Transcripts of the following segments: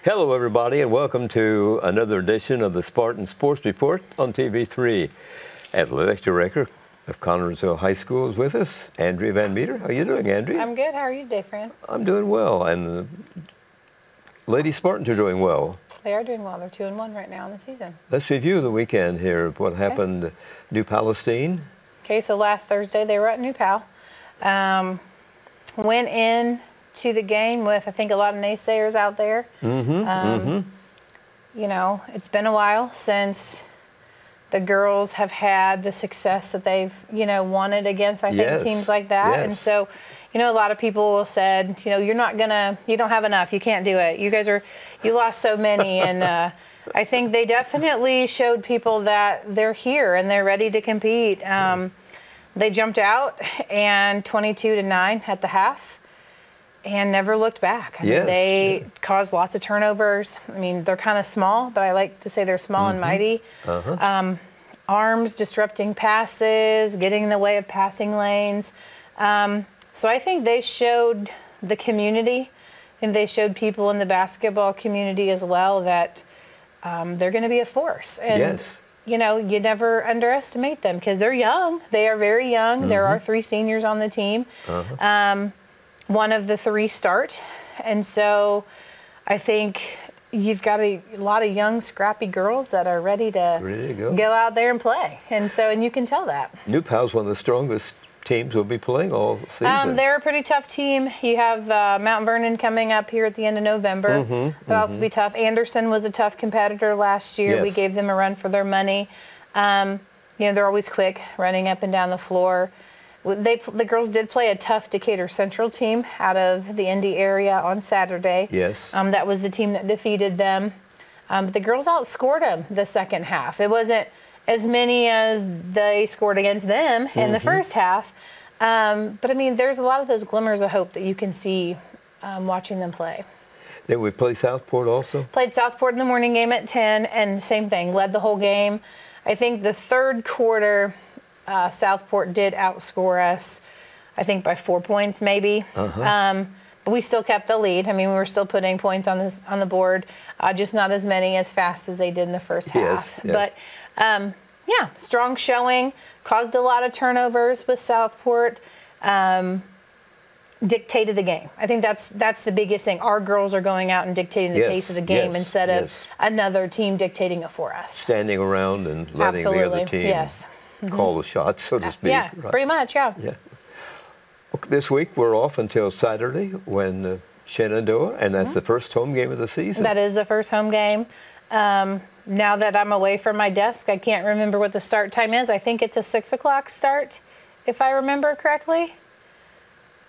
Hello, everybody, and welcome to another edition of the Spartan Sports Report on TV3. Athletic Director of Connersville High School is with us, Andrea Van Meter. How are you doing, Andrea? I'm good. How are you today, Fran? I'm doing well, and the Lady Spartans are doing well. They are doing well. They're 2-1 right now in the season. Let's review the weekend here of what happened. New Palestine. Okay, so last Thursday they were at New Pal. Went in to the game with, I think, a lot of naysayers out there. You know, it's been a while since the girls have had the success that they've, you know, wanted against, I think, teams like that. And so, you know, a lot of people said, you know, you don't have enough. You can't do it. You lost so many. And I think they definitely showed people that they're here and they're ready to compete. They jumped out and 22-9 at the half. And never looked back. I mean, they caused lots of turnovers. I mean, they're kind of small, but I like to say they're small and mighty. Arms disrupting passes, getting in the way of passing lanes. So I think they showed the community, and they showed people in the basketball community as well that they're going to be a force. And, you know, you never underestimate them because they're young. They are very young. There are 3 seniors on the team. One of the 3 start. And so I think you've got a lot of young, scrappy girls that are ready to go out there and play. And you can tell that. New Pal's one of the strongest teams we'll be playing all season. They're a pretty tough team. You have Mount Vernon coming up here at the end of November. That'll also be tough. Anderson was a tough competitor last year. We gave them a run for their money. You know, they're always quick, running up and down the floor. The girls did play a tough Decatur Central team out of the Indy area on Saturday. That was the team that defeated them. But the girls outscored them the second half. It wasn't as many as they scored against them in the first half. But, I mean, there's a lot of those glimmers of hope that you can see watching them play. Then we play Southport also? Played Southport in the morning game at 10, and same thing, led the whole game. I think the third quarter, Southport did outscore us, I think, by 4 points maybe. But we still kept the lead. I mean, we were still putting points on the board, just not as many as fast as they did in the first half. But, yeah, strong showing, caused a lot of turnovers with Southport, dictated the game. I think that's the biggest thing. Our girls are going out and dictating the pace of the game instead of another team dictating it for us. Standing around and letting the other team call the shots, so to speak. Yeah, pretty much, yeah. This week we're off until Saturday when Shenandoah, and that's the first home game of the season. That is the first home game. Now that I'm away from my desk, I can't remember what the start time is. I think it's a 6 o'clock start, if I remember correctly.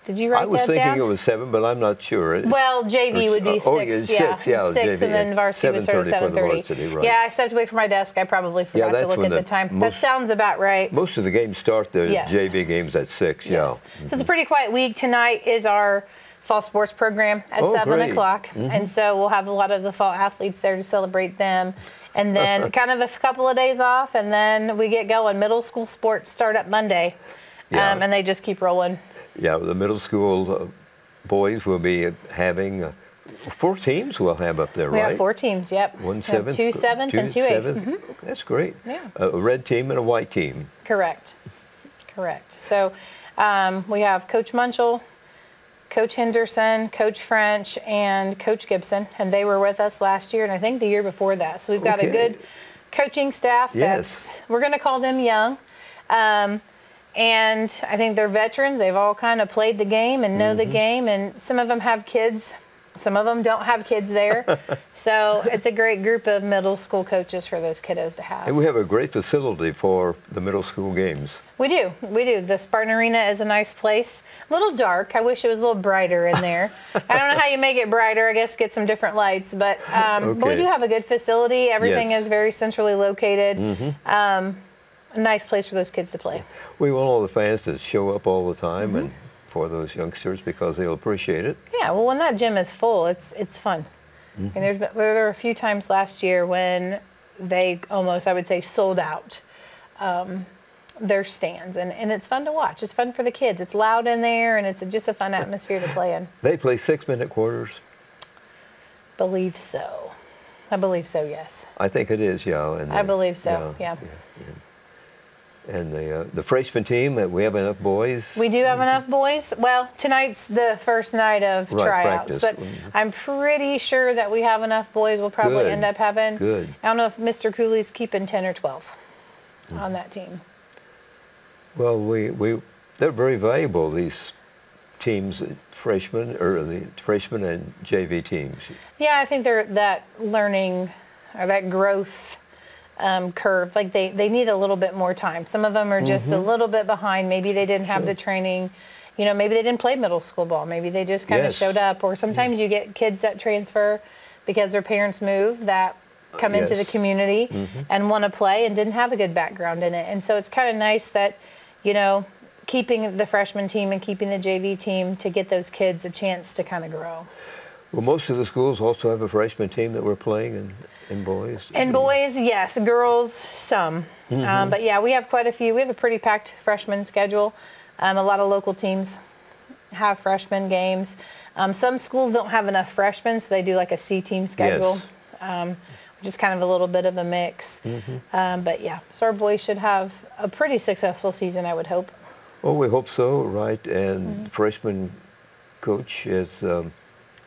Did you write that down? I was thinking it was 7, but I'm not sure. Well, JV would be 6. 6, and then varsity would start at 7:30. Yeah, I stepped away from my desk. I probably forgot to look at the time. That sounds about right. Most of the games start, the JV games at 6, So it's a pretty quiet week. Tonight is our fall sports program at 7 o'clock. And so we'll have a lot of the fall athletes there to celebrate them. And then kind of a couple of days off, and then we get going. Middle school sports start up Monday, and they just keep rolling. Yeah, the middle school boys will be having 4 teams we'll have up there, right? We have 4 teams, yep. 1 7th, 2 7th, and 2 8th. That's great. Yeah. A red team and a white team. Correct. So we have Coach Munchell, Coach Henderson, Coach French, and Coach Gibson, and they were with us last year and I think the year before that. So we've got a good coaching staff that's, we're going to call them young. And I think they're veterans. They've all kind of played the game and know the game, and some of them have kids. Some of them don't have kids there. So it's a great group of middle school coaches for those kiddos to have. And we have a great facility for the middle school games. We do. The Spartan Arena is a nice place. A little dark. I wish it was a little brighter in there. I don't know how you make it brighter. I guess get some different lights. But we do have a good facility. Everything is very centrally located. A nice place for those kids to play. We want all the fans to show up all the time and for those youngsters because they'll appreciate it. Yeah, well, when that gym is full, it's fun. And there were a few times last year when they almost, I would say, sold out their stands, and it's fun to watch. It's fun for the kids. It's loud in there, and it's just a fun atmosphere to play in. They play 6-minute quarters. believe so. I believe so, yes. I think it is, yeah. And I believe so, yeah. And the freshman team, we have enough boys? We do have enough boys. Well, tonight's the first night of tryouts, practice. But I'm pretty sure that we have enough boys. We'll probably end up having, I don't know if Mr. Cooley's keeping 10 or 12 on that team. Well, they're very valuable, these teams, freshmen, or the freshman and JV teams. Yeah, I think they're that learning or that growth curve. Like they need a little bit more time. Some of them are just a little bit behind. Maybe they didn't have the training. You know, maybe they didn't play middle school ball. Maybe they just kind of showed up. Or sometimes you get kids that transfer because their parents move that come into the community and want to play and didn't have a good background in it. And so it's kind of nice that, you know, keeping the freshman team and keeping the JV team to get those kids a chance to kind of grow. Well, most of the schools also have a freshman team that we're playing in boys. And boys, yes. Girls, some. But yeah, we have quite a few. We have a pretty packed freshman schedule. A lot of local teams have freshman games. Some schools don't have enough freshmen, so they do like a C team schedule, which is kind of a little bit of a mix. But yeah, so our boys should have a pretty successful season, I would hope. Well, we hope so, right? And freshman coach is...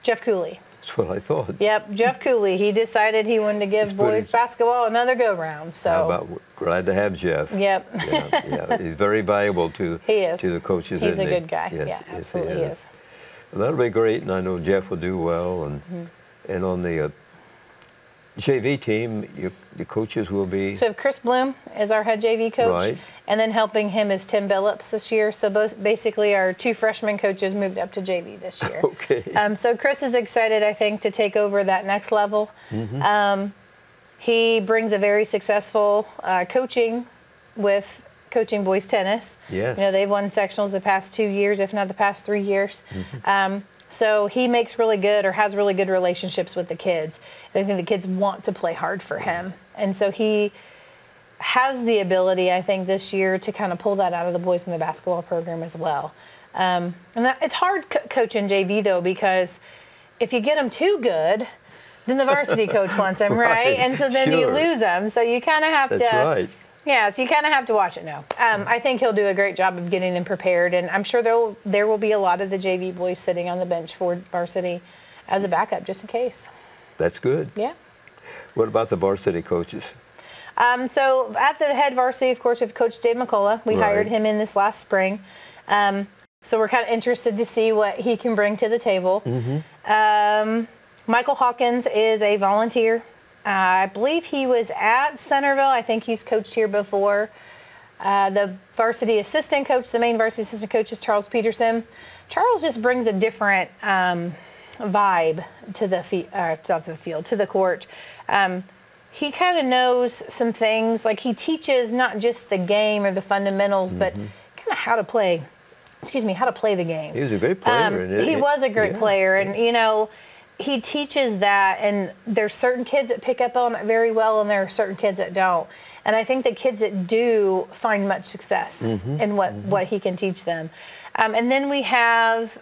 Jeff Cooley. That's what I thought. Yep, Jeff Cooley. He decided he wanted to give boys basketball another go-round. So how about, glad to have Jeff. Yep. Yeah, he's very valuable to the coaches. He's a good guy. Yes, yeah, absolutely he is. Well, that'll be great, and I know Jeff will do well. And on the JV team, the coaches will be... So we have Chris Bloom is our head JV coach. Right. And then helping him is Tim Billups this year. So basically our two freshman coaches moved up to JV this year. Okay. So Chris is excited, I think, to take over that next level. He brings a very successful coaching with coaching boys tennis. Yes. You know, they've won sectionals the past 2 years, if not the past 3 years. So he makes really good or has really good relationships with the kids. And I think the kids want to play hard for him. And so he has the ability, I think, this year to kind of pull that out of the boys in the basketball program as well. And it's hard coaching JV, though, because if you get them too good, then the varsity coach wants them, right? And so then you lose them. So you kind of have to... That's right. Yeah, so you kind of have to watch it now. I think he'll do a great job of getting them prepared, and I'm sure there will be a lot of the JV boys sitting on the bench for varsity as a backup, just in case. That's good. Yeah. What about the varsity coaches? So at the head varsity, of course, we have Coach Dave McCullough. We hired him in this last spring. So we're kind of interested to see what he can bring to the table. Michael Hawkins is a volunteer. I believe he was at Centerville. I think he's coached here before. The varsity assistant coach, the main varsity assistant coach is Charles Peterson. Charles just brings a different vibe to the field, to the court. He kind of knows some things, like he teaches not just the game or the fundamentals, but kind of how to play. How to play the game. He was a great player. He was a great player, and you know, he teaches that. And there's certain kids that pick up on it very well, and there are certain kids that don't. And I think the kids that do find much success in what he can teach them. And then we have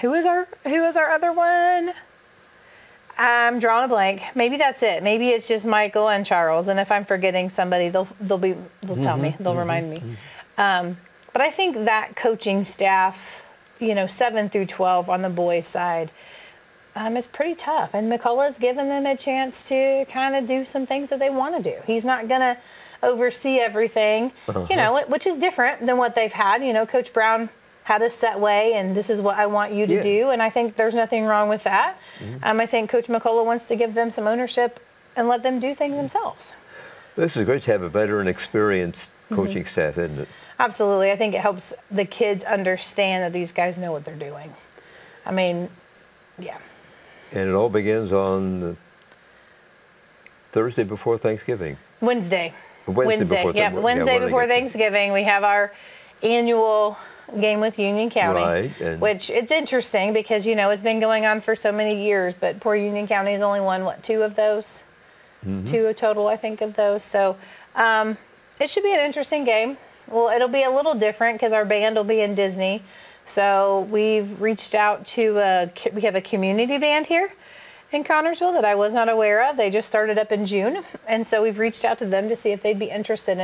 who is our other one? I'm drawing a blank. Maybe that's it. Maybe it's just Michael and Charles. And if I'm forgetting somebody, they'll tell me. They'll remind me. But I think that coaching staff, you know, 7 through 12 on the boys' side, is pretty tough. And McCullough's given them a chance to kind of do some things that they want to do. He's not going to oversee everything, you know, which is different than what they've had. You know, Coach Brown had a set way, and this is what I want you to do. And I think there's nothing wrong with that. I think Coach McCullough wants to give them some ownership and let them do things themselves. This is great to have a veteran, experienced coaching staff, isn't it? Absolutely. I think it helps the kids understand that these guys know what they're doing. I mean, yeah. And it all begins on Thursday before Thanksgiving. Wednesday. Wednesday before Thanksgiving, we have our annual game with Union County, which it's interesting because, you know, it's been going on for so many years, but poor Union County has only won, what, 2 of those? 2 total, I think, of those. So it should be an interesting game. Well, it'll be a little different because our band will be in Disney. So we've reached out to, we have a community band here, in Connersville that I was not aware of. They just started up in June, and so we've reached out to them to see if they'd be interested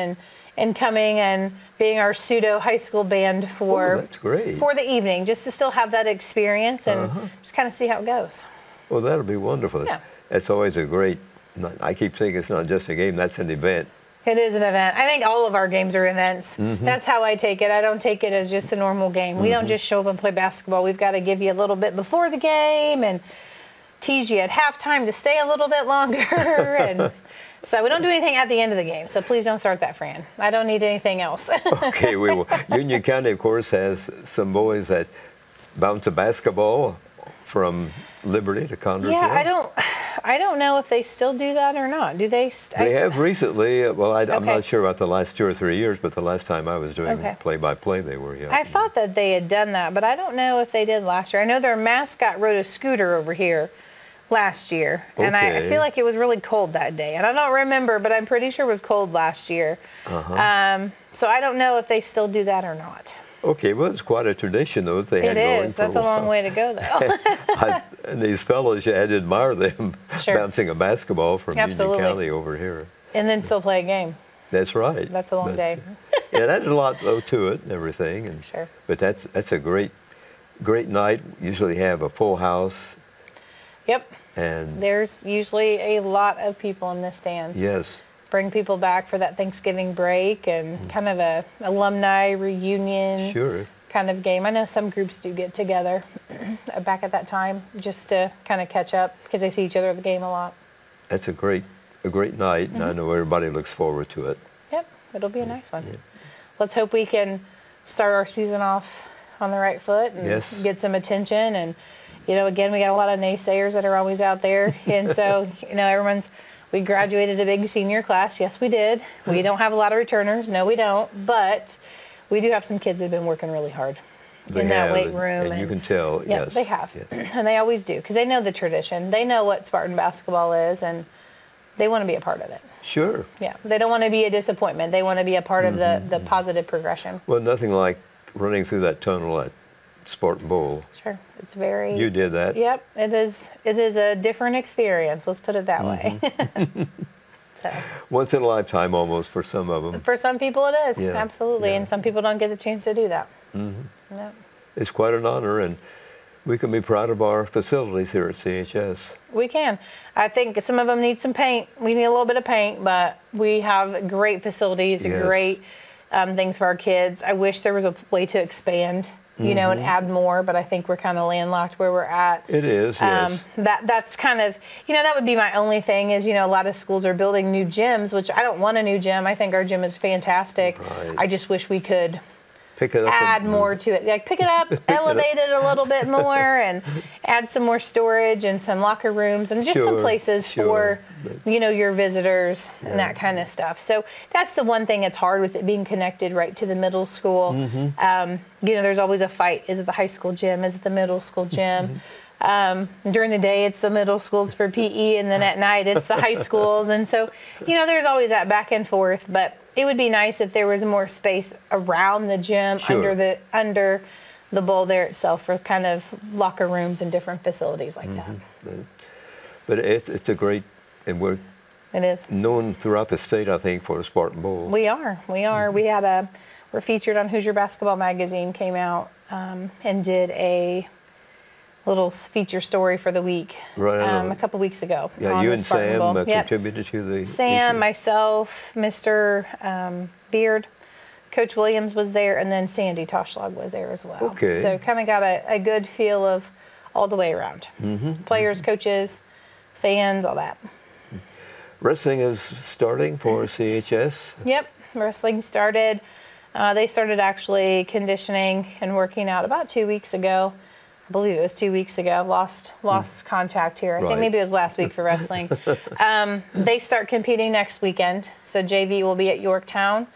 in coming and being our pseudo high school band for that's great. For the evening, just to still have that experience and just kind of see how it goes. Well, that'll be wonderful. Yeah. It's always a great. I keep saying it's not just a game; that's an event. It is an event. I think all of our games are events. That's how I take it. I don't take it as just a normal game. We don't just show up and play basketball. We've got to give you a little bit before the game and tease you at halftime to stay a little bit longer. And so we don't do anything at the end of the game. So please don't start that, Fran. I don't need anything else. Okay, we will. Union County, of course, has some boys that bounce a basketball from Liberty to Connersville. Yeah, I don't know if they still do that or not. Do they? They have recently. Well, I'm not sure about the last 2 or 3 years, but the last time I was doing play-by-play, they were. Yeah. I thought that they had done that, but I don't know if they did last year. I know their mascot rode a scooter over here last year, and I feel like it was really cold that day. And I don't remember, but I'm pretty sure it was cold last year. So I don't know if they still do that or not. Okay, well, it's quite a tradition, though, that they had going for a while. It is. That's a long way to go, though. And these fellows, you had to admire them bouncing a basketball from Union County over here. And then still play a game. That's right. That's a long day. Yeah, that had a lot, though, to it and everything. And, but that's a great night. Usually have a full house. Yep. And there's usually a lot of people in the stands. Yes. Bring people back for that Thanksgiving break and kind of a alumni reunion kind of game. I know some groups do get together back at that time just to kind of catch up because they see each other at the game a lot. That's a great night, and I know everybody looks forward to it. Yep, it'll be a nice one. Let's hope we can start our season off on the right foot and get some attention. And, you know, again, we got a lot of naysayers that are always out there. And so, you know, we graduated a big senior class. Yes, we did. We don't have a lot of returners. No, we don't. But we do have some kids that have been working really hard in that weight room. And you can tell, yes. They have. Yes. And they always do because they know the tradition. They know what Spartan basketball is, and they want to be a part of it. Sure. Yeah. They don't want to be a disappointment. They want to be a part of the positive progression. Well, nothing like running through that tunnel at Spartan Bowl. Sure. It's very... You did that. Yep. It is a different experience. Let's put it that way. So. Once in a lifetime almost for some of them. For some people it is. Yeah. Absolutely. Yeah. And some people don't get the chance to do that. Yep. It's quite an honor, and we can be proud of our facilities here at CHS. We can. I think some of them need some paint. We need a little bit of paint, but we have great facilities, great things for our kids. I wish there was a way to expand, you know, and add more, but I think we're kind of landlocked where we're at. It is, yes. That's kind of, you know, that would be my only thing is, you know, a lot of schools are building new gyms, which I don't want a new gym. I think our gym is fantastic. Right. I just wish we could pick it up, add more to it. Like pick it up, elevate it a little bit more, and add some more storage and some locker rooms and just some places for, you know, your visitors and that kind of stuff. So that's the one thing that's hard with it being connected right to the middle school. You know, there's always a fight. Is it the high school gym? Is it the middle school gym? During the day, it's the middle schools for PE, and then at night, it's the high schools. And so, you know, there's always that back and forth, but it would be nice if there was more space around the gym, under the bowl there itself, for kind of locker rooms and different facilities like that. But it's a great, and we're known throughout the state, I think, for the Spartan Bowl. We are. We're featured on Hoosier Basketball Magazine, came out and did a little feature story for the week a couple weeks ago. Yeah, you and Sam contributed to the Sam, myself, Mr. Beard, Coach Williams was there, and then Sandy Toshlag was there as well. Okay. So kind of got a good feel of all the way around. Players, coaches, fans, all that. Wrestling is starting for CHS? Yep, wrestling started. They started actually conditioning and working out about 2 weeks ago. I believe it was 2 weeks ago. Lost contact here. I think maybe it was last week for wrestling. They start competing next weekend. So JV will be at Yorktown,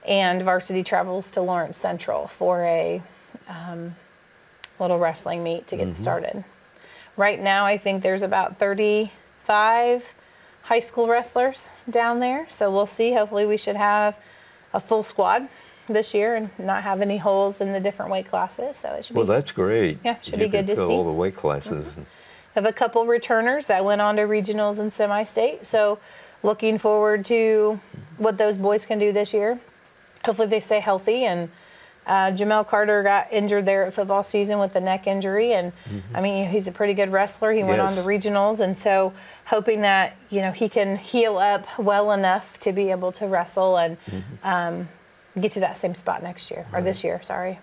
and varsity travels to Lawrence Central for a little wrestling meet to get started. Right now, I think there's about 35 high school wrestlers down there. So we'll see. Hopefully we should have a full squad this year and not have any holes in the different weight classes. So it should be. Well, that's great. Yeah, should be good to see. Fill all the weight classes. have a couple returners that went on to regionals and semi-state. So looking forward to what those boys can do this year. Hopefully they stay healthy. And Jamel Carter got injured there at football season with the neck injury. And I mean, he's a pretty good wrestler. He went on to regionals. And so hoping that, you know, he can heal up well enough to be able to wrestle and get to that same spot next year, or this year, sorry.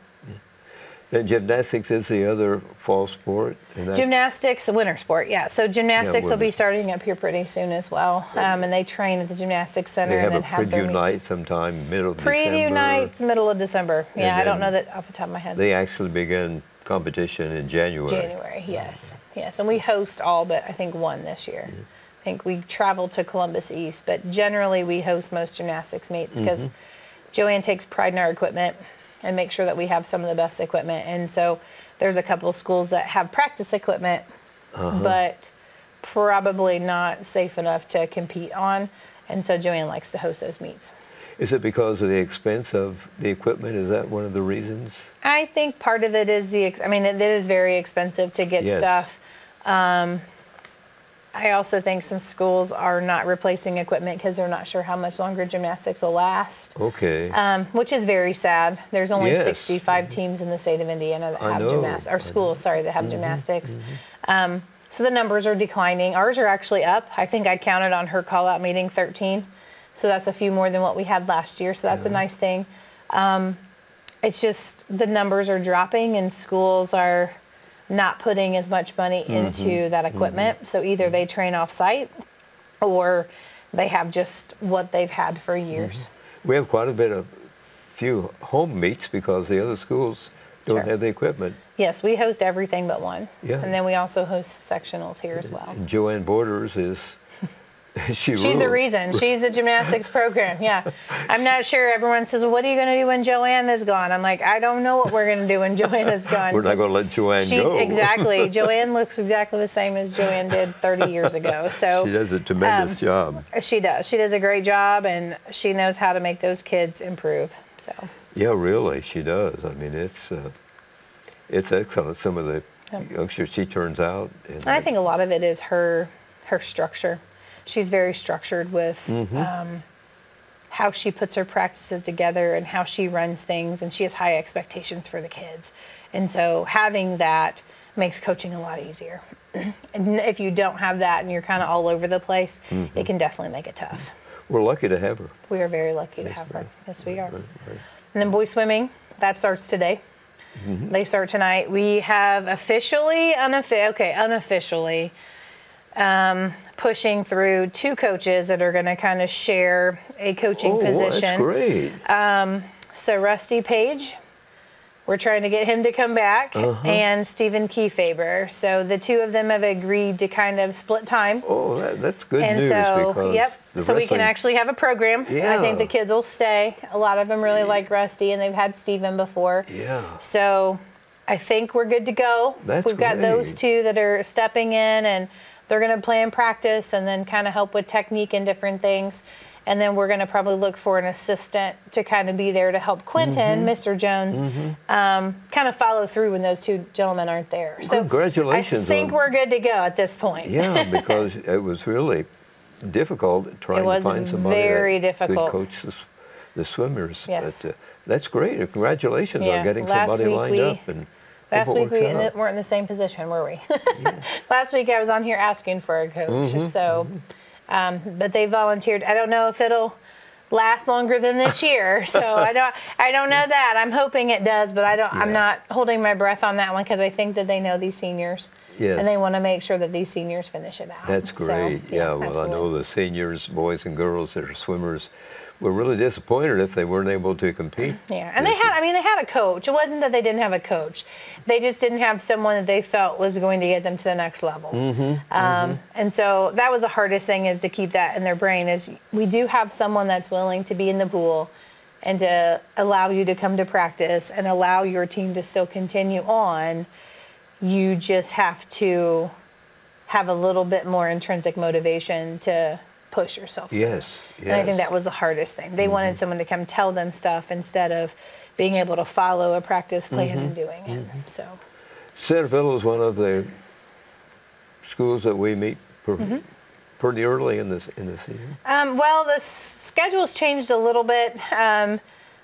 And gymnastics is the other fall sport? Gymnastics, a winter sport, yeah. So gymnastics will be starting up here pretty soon as well. And they train at the gymnastics center. They have a preview night sometime, middle of December. Preview nights, middle of December. Yeah, I don't know that off the top of my head. They actually begin competition in January. January, yes. Yes, and we host all but I think one this year. I think we travel to Columbus East, but generally we host most gymnastics meets because Joanne takes pride in our equipment and make sure that we have some of the best equipment. And so there's a couple of schools that have practice equipment, but probably not safe enough to compete on. And so Joanne likes to host those meets. Is it because of the expense of the equipment? Is that one of the reasons? I think part of it is I mean, it is very expensive to get stuff. I also think some schools are not replacing equipment because they're not sure how much longer gymnastics will last. Okay. Which is very sad. There's only 65 teams in the state of Indiana that have gymnastics, or schools, sorry, that have gymnastics. So the numbers are declining. Ours are actually up. I think I counted on her call-out meeting 13. So that's a few more than what we had last year. So that's a nice thing. It's just the numbers are dropping and schools are not putting as much money into that equipment. So either they train off-site or they have just what they've had for years. We have quite a few home meets because the other schools don't have the equipment. Yes, we host everything but one. Yeah. And then we also host sectionals here as well. And Joanne Borders is... She's the reason. She's the gymnastics program. Yeah. I'm not sure. Everyone says, well, what are you going to do when Joanne is gone? I'm like, I don't know what we're going to do when Joanne is gone. We're not going to let Joanne go. Exactly. Joanne looks exactly the same as Joanne did 30 years ago. So she does a tremendous job. She does. She does a great job, and she knows how to make those kids improve. So. Yeah, really, she does. I mean, it's excellent. Some of the youngsters she turns out. And I think a lot of it is her structure. She's very structured with how she puts her practices together and how she runs things, and she has high expectations for the kids. And so having that makes coaching a lot easier. And if you don't have that and you're kind of all over the place, it can definitely make it tough. We're lucky to have her. We are very lucky to have her. Yes, we are. Right. And then boys swimming, that starts today. They start tonight. We have unofficially, pushing through 2 coaches that are going to kind of share a coaching position. Oh, that's great. So Rusty Page, we're trying to get him to come back, and Stephen Kiefaber. So the 2 of them have agreed to kind of split time. Oh, that's good news. So we can actually have a program. Yeah. I think the kids will stay. A lot of them really like Rusty, and they've had Stephen before. Yeah. So I think we're good to go. We've got those 2 that are stepping in, and they're going to play in practice and then kind of help with technique and different things. And then we're going to probably look for an assistant to kind of be there to help Quentin, Mr. Jones, kind of follow through when those 2 gentlemen aren't there. So congratulations. I think we're good to go at this point. Yeah, because it was really difficult trying to find somebody that could coach the swimmers. Yes. But, that's great. Congratulations on getting somebody lined up. And last week we weren't in the same position, were we? Last week I was on here asking for a coach. So, but they volunteered. I don't know if it'll last longer than this year. So I don't know that. I'm hoping it does, but I'm not holding my breath on that one because I think that they know these seniors. Yes. And they want to make sure that these seniors finish it out. That's great. So, well, absolutely. I know the seniors, boys and girls that are swimmers, were really disappointed if they weren't able to compete. Yeah, and they had a coach. It wasn't that they didn't have a coach. They just didn't have someone that they felt was going to get them to the next level. And so that was the hardest thing, is to keep that in their brain, is we do have someone that's willing to be in the pool and to allow you to come to practice and allow your team to still continue on. You just have to have a little bit more intrinsic motivation to push yourself. Yes. And I think that was the hardest thing. They wanted someone to come tell them stuff instead of being able to follow a practice plan and doing it. So, Centerville is one of the schools that we meet pretty early in the season? Well, the schedule's changed a little bit.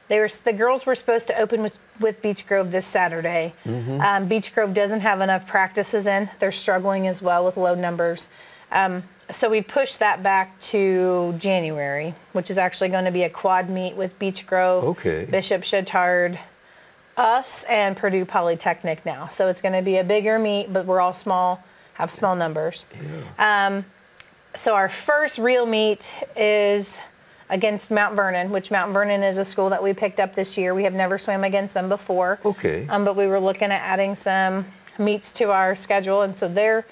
The girls were supposed to open with Beech Grove this Saturday. Beech Grove doesn't have enough practices in. They're struggling as well with low numbers. So we pushed that back to January, which is actually going to be a quad meet with Beech Grove, Bishop Chatard, us, and Purdue Polytechnic now. So it's going to be a bigger meet, but we're all small, have small numbers. Yeah. So our first real meet is against Mount Vernon, which Mount Vernon is a school that we picked up this year. We have never swam against them before. But we were looking at adding some meets to our schedule, and so they're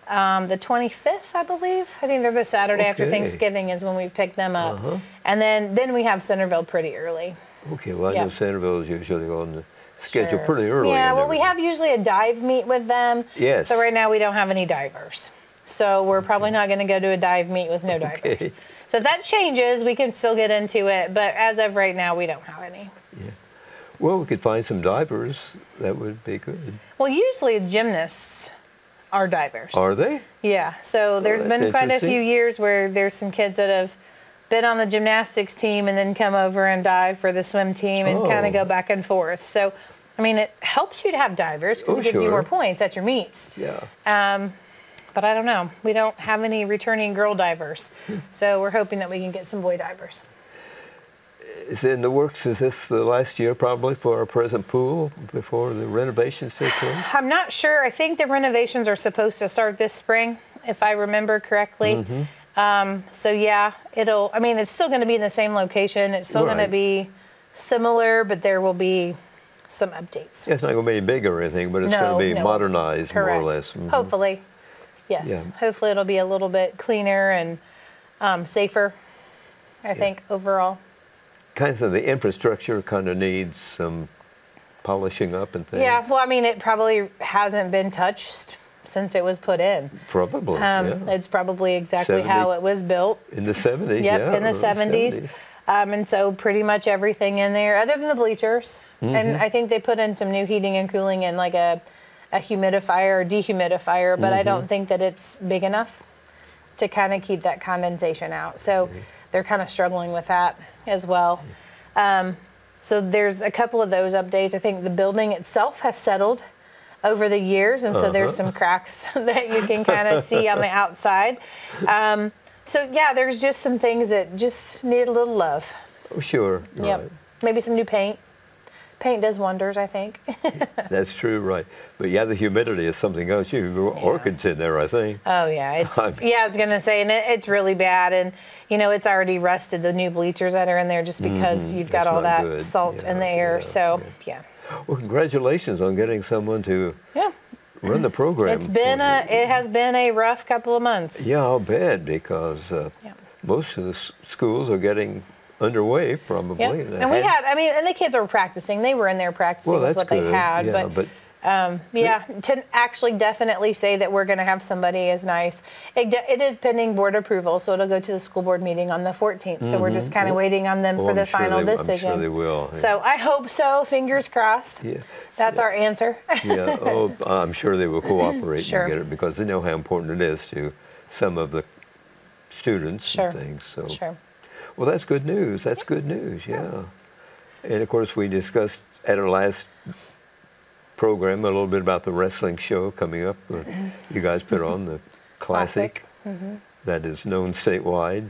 the 25th, I believe. I think they're the Saturday after Thanksgiving is when we pick them up. And then we have Centerville pretty early. Well, I know Centerville is usually on the schedule pretty early. Yeah, well, we have usually a dive meet with them. Yes. So right now we don't have any divers. So we're probably not going to go to a dive meet with no divers. So if that changes, we can still get into it. But as of right now, we don't have any. Yeah. Well, we could find some divers. That would be good. Well, usually gymnasts are divers. Are they? Yeah. So there's been quite a few years where there's some kids that have been on the gymnastics team and then come over and dive for the swim team and kind of go back and forth. So, I mean, it helps you to have divers because it gives you more points at your meets. Yeah. But I don't know. We don't have any returning girl divers. So we're hoping that we can get some boy divers. Is it in the works? Is this the last year probably for our present pool before the renovations take place? I'm not sure. I think the renovations are supposed to start this spring, if I remember correctly. So yeah, it's still going to be in the same location. It's still going to be similar, but there will be some updates. Yeah, it's not going to be bigger or anything, but it's going to be modernized more or less. Hopefully. Yes. Yeah. Hopefully it'll be a little bit cleaner and safer, I think, overall. Kinds of the infrastructure kind of needs some polishing up and things. Yeah, well, I mean, it probably hasn't been touched since it was put in. Probably, It's probably exactly how it was built. In the 70s, in the 70s. And so pretty much everything in there, other than the bleachers. And I think they put in some new heating and cooling and like a humidifier or dehumidifier, but I don't think that it's big enough to kind of keep that condensation out. So they're kind of struggling with that as well. So there's a couple of those updates. I think the building itself has settled over the years, and so there's some cracks that you can kind of see on the outside. So yeah, there's just some things that just need a little love. Oh, sure. Yep. Right. Maybe some new paint. Paint does wonders, I think. That's true, right. But yeah, the humidity is something else. You grow orchids in there, I think. Oh yeah, I was gonna say, and it's really bad, and it's already rusted, the new bleachers that are in there, just because you've got all that salt in the air. So yeah. Well, congratulations on getting someone to run the program. It has been a rough couple of months. Yeah, I'll bet, because most of the schools are getting underway, probably. Yep. And and the kids were practicing. They were in there practicing with what they had. Yeah, but to actually definitely say that we're going to have somebody is nice. It is pending board approval, so it'll go to the school board meeting on the 14th. So we're just kind of waiting on them for the final decision. I'm sure they will. So I hope so. Fingers crossed. Yeah. That's our answer. Yeah. Oh, I'm sure they will cooperate and get it, because they know how important it is to some of the students and things. So. Sure. Well, that's good news. That's good news, yeah. And, of course, we discussed at our last program a little bit about the wrestling show coming up. You guys put on the Classic. That is known statewide.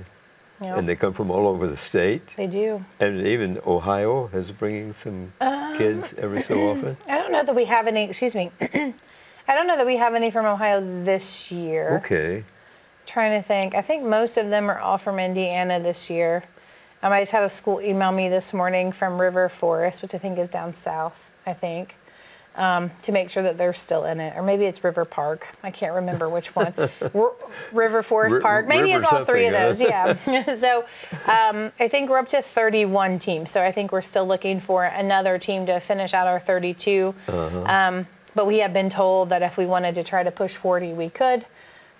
Yep. And they come from all over the state. They do. And even Ohio is bringing some kids every so often. I don't know that we have any, excuse me. I don't know that we have any from Ohio this year. Okay. Trying to think. I think most of them are all from Indiana this year. I just had a school email me this morning from River Forest, which I think is down south, I think, to make sure that they're still in it. Or maybe it's River Park. I can't remember which one. River Forest Park. Maybe it's all three of those, yeah. So I think we're up to 31 teams. So I think we're still looking for another team to finish out our 32. But we have been told that if we wanted to try to push 40, we could.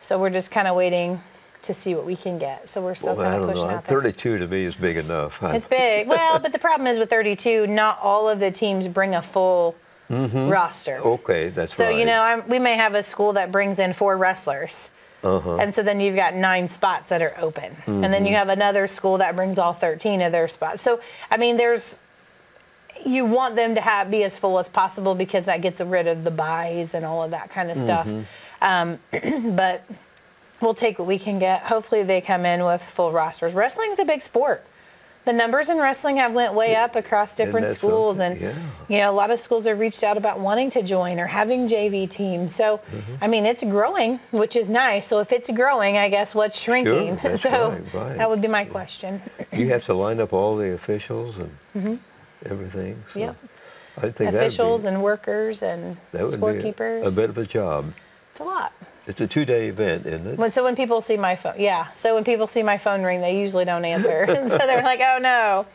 So we're just kind of waiting to see what we can get. So we're still kind of pushing out there. 32 to me is big enough. It's big. Well, but the problem is with 32, not all of the teams bring a full roster. Okay, that's right. So, you know, we may have a school that brings in 4 wrestlers. And so then you've got 9 spots that are open. And then you have another school that brings all 13 of their spots. So, I mean, you want them to be as full as possible because that gets rid of the buys and all of that kind of stuff. But we'll take what we can get. Hopefully they come in with full rosters. Wrestling is a big sport. The numbers in wrestling have went way up across different schools, and you know, a lot of schools have reached out about wanting to join or having JV teams. So, I mean, it's growing, which is nice. So if it's growing, I guess what's shrinking? Sure, so that would be my question. You have to line up all the officials and everything. So I think officials and workers and scorekeepers. A bit of a job. It's a lot. It's a 2-day event, isn't it? So when people see my phone, So when people see my phone ring, they usually don't answer. So they're like, oh no.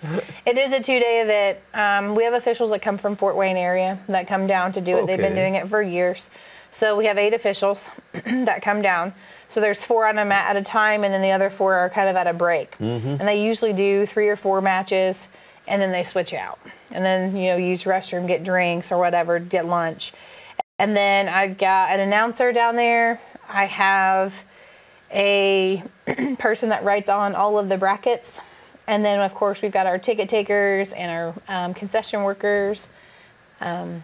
It is a 2-day event. We have officials that come from Fort Wayne area that come down to do it. They've been doing it for years. So we have 8 officials that come down. So there's 4 on a mat at a time, and then the other 4 are kind of at a break. And they usually do 3 or 4 matches, and then they switch out. And then, you know, use restroom, get drinks or whatever, get lunch. And then I've got an announcer down there. I have a person that writes on all of the brackets. And then, of course, we've got our ticket takers and our concession workers. A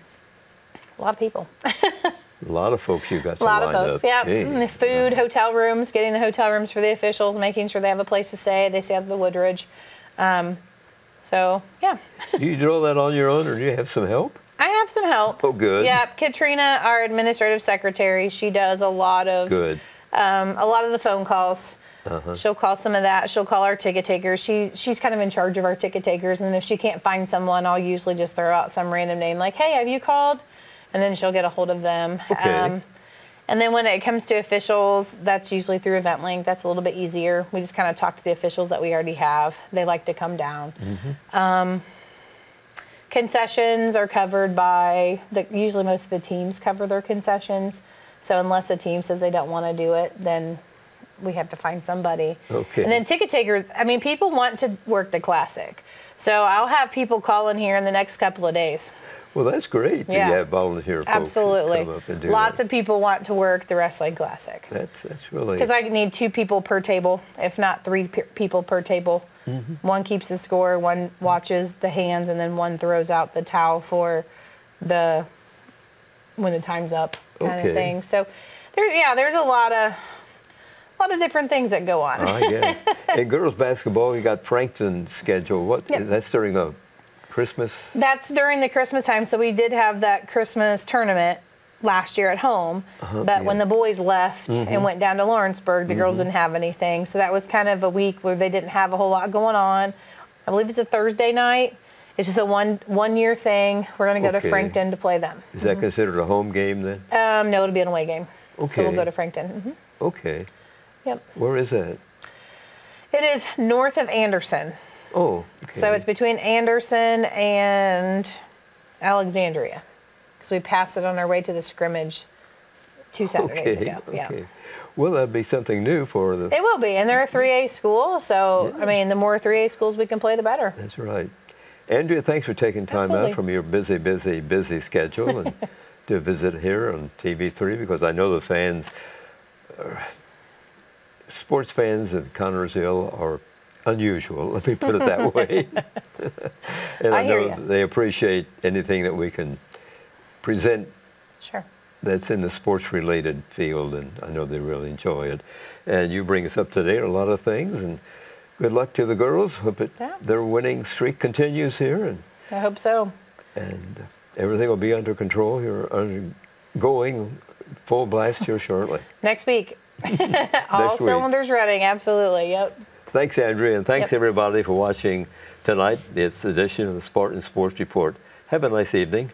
lot of people. A lot of folks you've got to line up. A lot of folks, yeah. The food, hotel rooms, getting the hotel rooms for the officials, making sure they have a place to stay. They stay at the Woodridge. So, yeah. Do you do all that on your own, or do you have some help? I have some help. Oh, good. Yeah, Katrina, our administrative secretary, she does a lot of the phone calls. She'll call some of that. She'll call our ticket takers. She's kind of in charge of our ticket takers, and if she can't find someone, I'll usually just throw out some random name like, "Hey, have you called?" And then she'll get a hold of them. Okay. And then when it comes to officials, that's usually through EventLink. That's a little bit easier. We just kind of talk to the officials that we already have. They like to come down. Concessions are covered by, usually most of the teams cover their concessions. So unless a team says they don't want to do it, then we have to find somebody. Okay. And then ticket takers, I mean, people want to work the Classic. So I'll have people call in here in the next couple of days. Well, that's great. Yeah. You have volunteer folks. Absolutely. Come up and do Lots that. of people want to work the Wrestling Classic. That's really... Because I need 2 people per table, if not 3 people per table. One keeps the score, one watches the hands, and then one throws out the towel for when the time's up kind of thing. So there's a lot of different things that go on. I guess. In girls basketball, you got Frankton's schedule. That's during the Christmas? That's during the Christmas time. So we did have that Christmas tournament last year at home, but when the boys left and went down to Lawrenceburg, the girls didn't have anything. So that was kind of a week where they didn't have a whole lot going on. I believe it's a Thursday night. It's just a one-year thing. We're going to go to Frankton to play them. Is that considered a home game then? No, it'll be an away game. Okay. So we'll go to Frankton. Okay. Yep. Where is that? It is north of Anderson. Oh, okay. So it's between Anderson and Alexandria. Because we passed it on our way to the scrimmage 2 Saturdays ago. Yeah. Okay. Well, that'd be something new for the... It will be, and they're a 3A school, so, I mean, the more 3A schools we can play, the better. That's right. Andrea, thanks for taking time out from your busy schedule and to visit here on TV3, because I know the fans, sports fans in Connersville are unusual, let me put it that way. And I know they appreciate anything that we can present that's in the sports-related field, and I know they really enjoy it. And you bring us up to date on a lot of things, and good luck to the girls. Hope their winning streak continues here. And I hope so. And everything will be under control here, going full blast here shortly. Next week. All cylinders running, absolutely, yep. Thanks, Andrea, and thanks everybody for watching tonight, this edition of the Spartan Sports Report. Have a nice evening.